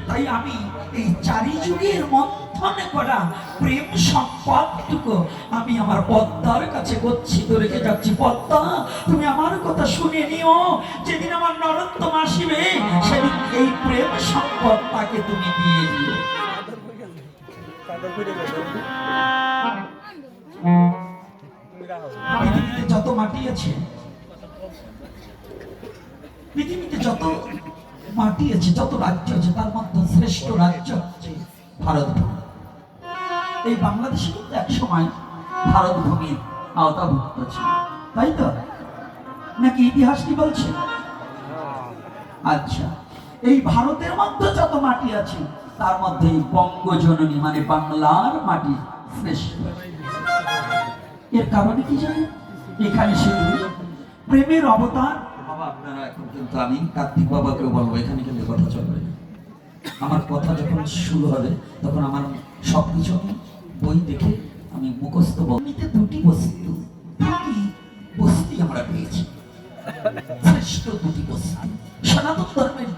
তাই আমি এই চারি যুগের মন্থনে করা প্রেম সম্পদটুকু আমি আমার পদ্মার কাছে গচ্ছিত রেখে যাচ্ছি। পদ্মা, তুমি আমার কথা শুনে নিও, যেদিন আমার নরোত্তম আসিবে সেদিন এই প্রেম সম্পদ তাকে তুমি দিয়ে দিও। পৃথিবীতে যত মাটি আছে, পৃথিবীতে যত মাটি আছে, যত রাজ্য আছে, তার মধ্যে শ্রেষ্ঠ রাজ্য হচ্ছে ভারত ভূমি। এই বাংলাদেশে কিন্তু এক সময় ভারত ভূমির আওতাভুক্ত ছিল, তাই তো নাকি ইতিহাস কি বলছে? আচ্ছা, এই ভারতের মধ্যে যত মাটি আছে তার মধ্যে বঙ্গজননী মানে বাংলার মাটি শ্রেষ্ঠ। এর কারণে কি জানেন? এখানে শুধু প্রেমের অবতার। বাবা, আপনারা এখন কিন্তু আমি কার্তিক বাবাকেও বলবো, এখানে কিন্তু কথা চলবে। আমার কথা যখন শুরু হবে তখন আমার সবকিছু আমি বই দেখে আমি মুখস্থ বলতে দুটি বস্তু আমরা পেয়েছি, শ্রেষ্ঠ দুটি বস্তু সনাতন ধর্মের।